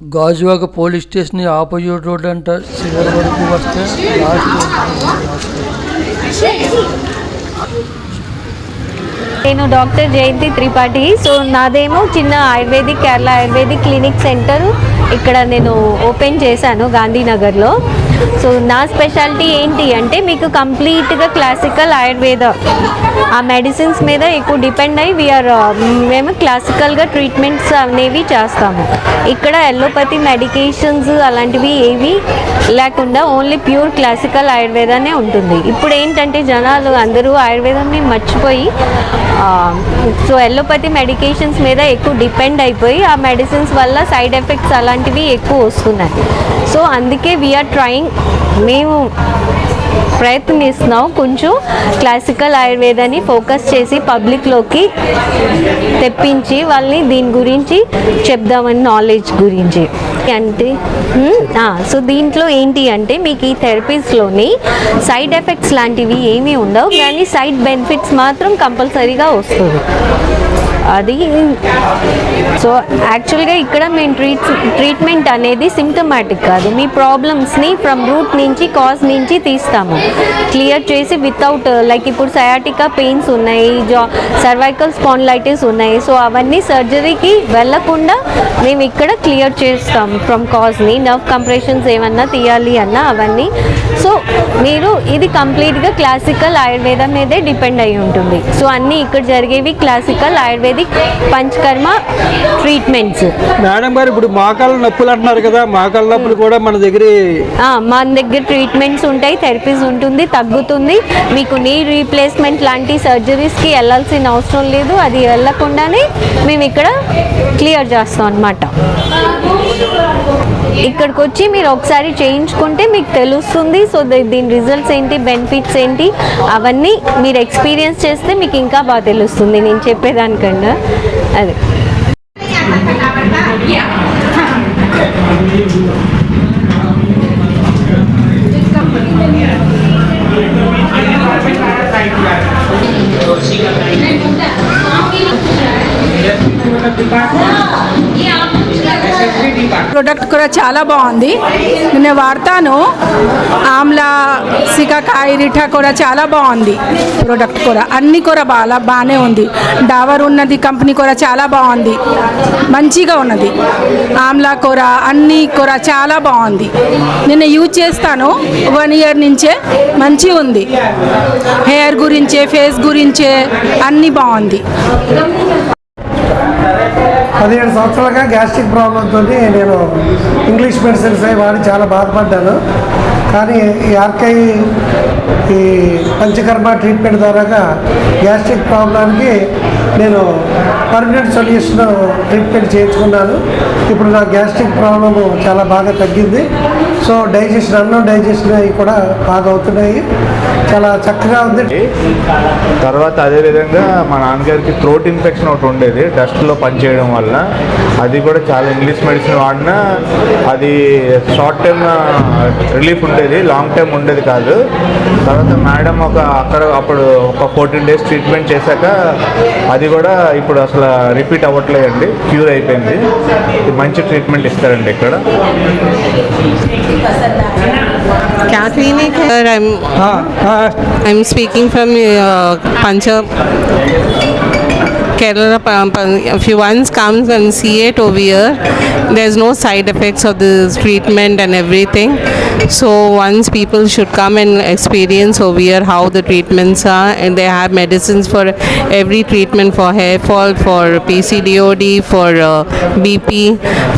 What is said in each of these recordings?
Gajuwaka police station opposite road అంట చివరి వరకు వస్తే నేను డాక్టర్ జయంతి త్రిపాఠి. సో నాదేమో చిన్న ayurvedic Kerala ayurvedic clinic centre ఇక్కడ నేను ఓపెన్ చేశాను గాంధీనగర్లో. సో నా స్పెషాలిటీ ఏంటి అంటే మీకు కంప్లీట్గా క్లాసికల్ ఆయుర్వేద ఆ మెడిసిన్స్ మీద ఎక్కువ డిపెండ్ అయ్యి మేము క్లాసికల్గా ట్రీట్మెంట్స్ అనేవి చేస్తాము. ఇక్కడ ఎల్లోపతి మెడికేషన్స్ అలాంటివి ఏవి లేకుండా ఓన్లీ ప్యూర్ క్లాసికల్ ఆయుర్వేదానే ఉంటుంది. ఇప్పుడు ఏంటంటే జనాలు అందరూ ఆయుర్వేదాన్ని మర్చిపోయి సో ఎల్లోపతి మెడికేషన్స్ మీద ఎక్కువ డిపెండ్ అయిపోయి ఆ మెడిసిన్స్ వల్ల సైడ్ ఎఫెక్ట్స్ అలాంటివి ఎక్కువ వస్తున్నాయి. సో అందుకే వీఆర్ ట్రయింగ్, మేము ప్రయత్నిస్తున్నాం కొంచెం క్లాసికల్ ఆయుర్వేదాన్ని ఫోకస్ చేసి పబ్లిక్లోకి తెప్పించి వాళ్ళని దీని గురించి చెప్దామని నాలెడ్జ్ గురించి అంటే సో దీంట్లో ఏంటి అంటే మీకు ఈ థెరపీస్లోని సైడ్ ఎఫెక్ట్స్ లాంటివి ఏమీ ఉండవు, కానీ సైడ్ బెనిఫిట్స్ మాత్రం కంపల్సరీగా వస్తుంది. అది సో యాక్చువల్గా ఇక్కడ మేము ట్రీట్మెంట్ అనేది సిమ్టమాటిక్ కాదు, మీ ప్రాబ్లమ్స్ని ఫ్రమ్ రూట్ నుంచి కాజ్ నుంచి తీస్తాము, క్లియర్ చేసి వితౌట్ లైక్ ఇప్పుడు సయాటికా పెయిన్స్ ఉన్నాయి, సర్వైకల్ స్పాండిలైటిస్ ఉన్నాయి. సో అవన్నీ సర్జరీకి వెళ్ళకుండా మేము ఇక్కడ క్లియర్ చేస్తాం ఫ్రమ్ కాజ్ని. నర్వ్ కంప్రెషన్స్ ఏమన్నా తీయాలి అన్నా అవన్నీ. సో మీరు ఇది కంప్లీట్గా క్లాసికల్ ఆయుర్వేదం మీదే డిపెండ్ అయి ఉంటుంది. సో అన్నీ ఇక్కడ జరిగేవి classical ayurvedic panchakarma treatments. Madam గారు ఇప్పుడు మోకాళ్ళ నొప్పులు అంటున్నారు కదా, మోకాళ్ళ నొప్పులు కూడా మన దగ్గర ట్రీట్మెంట్స్ ఉంటాయి, థెరపీస్ ఉంటుంది, తగ్గుతుంది. మీకు నీ రీప్లేస్మెంట్ లాంటి సర్జరీస్కి వెళ్ళాల్సిన అవసరం లేదు, అది వెళ్ళకుండానే మేము ఇక్కడ క్లియర్ చేస్తాం అన్నమాట. ఇక్కడికి వచ్చి మీరు ఒకసారి చేయించుకుంటే మీకు తెలుస్తుంది. సో దీని రిజల్ట్స్ ఏంటి, బెనిఫిట్స్ ఏంటి, అవన్నీ మీరు ఎక్స్పీరియన్స్ చేస్తే మీకు ఇంకా బాగా తెలుస్తుంది నేను చెప్పేదానికన్నా. అది ప్రొడక్ట్ కూడా చాలా బాగుంది, నేను వాడతాను. ఆమ్లా సికాకాయ రిఠా కూడా చాలా బాగుంది ప్రొడక్ట్ కూడా, అన్నీ కూడా బాగానే ఉంది. డావర్ ఉన్నది కంపెనీ కూడా చాలా బాగుంది, మంచిగా ఉన్నది. ఆమ్లా కూర అన్నీ కూర చాలా బాగుంది, నేను యూజ్ చేస్తాను 1 year నుంచే, మంచిగా ఉంది. హెయిర్ గురించే ఫేస్ గురించే అన్నీ బాగుంది. 17 సంవత్సరాలుగా గ్యాస్ట్రిక్ ప్రాబ్లంతో నేను ఇంగ్లీష్ మెడిసిన్స్ అవి వాడి చాలా బాధపడ్డాను. కానీ ఈ ఆర్కై ఈ పంచకర్మ ట్రీట్మెంట్ ద్వారాగా గ్యాస్ట్రిక్ ప్రాబ్లానికి నేను పర్మనెంట్ సొల్యూషన్ ట్రీట్మెంట్ చేయించుకున్నాను. ఇప్పుడు నా గ్యాస్ట్రిక్ ప్రాబ్లము చాలా బాగా తగ్గింది. సో డైజెషన్, అన్నం డైజెషన్ అవి కూడా బాగా అవుతున్నాయి, చాలా చక్కగా ఉంది. తర్వాత అదేవిధంగా మా నాన్నగారికి థ్రోట్ ఇన్ఫెక్షన్ ఒకటి ఉండేది డస్ట్లో పనిచేయడం వల్ల, అది కూడా చాలా ఇంగ్లీష్ మెడిసిన్ వాడినా అది షార్ట్ టైమ్ రిలీఫ్ ఉండేది, లాంగ్ టైం ఉండేది కాదు. తర్వాత మేడం అప్పుడు ఒక 14 days ట్రీట్మెంట్ చేశాక అది కూడా ఇప్పుడు అసలు రిపీట్ అవ్వట్లేదండి, క్యూర్ అయిపోయింది. మంచి ట్రీట్మెంట్ ఇస్తారండి ఇక్కడ. Cat Clinic. I'm speaking from Pancha Kerala. If you once comes and see it over here, there's no side effects of this treatment and everything. So once people should come and experience over here how the treatments are, and they have medicines for every treatment, for hair fall, for PCOD, for BP,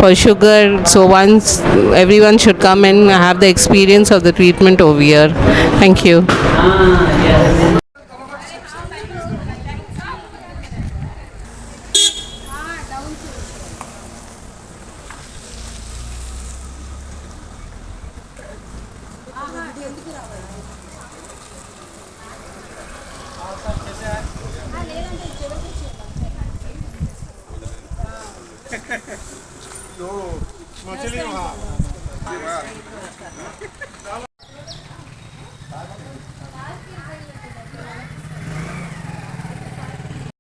for sugar. So once everyone should come and have the experience of the treatment over here. Thank you. मछली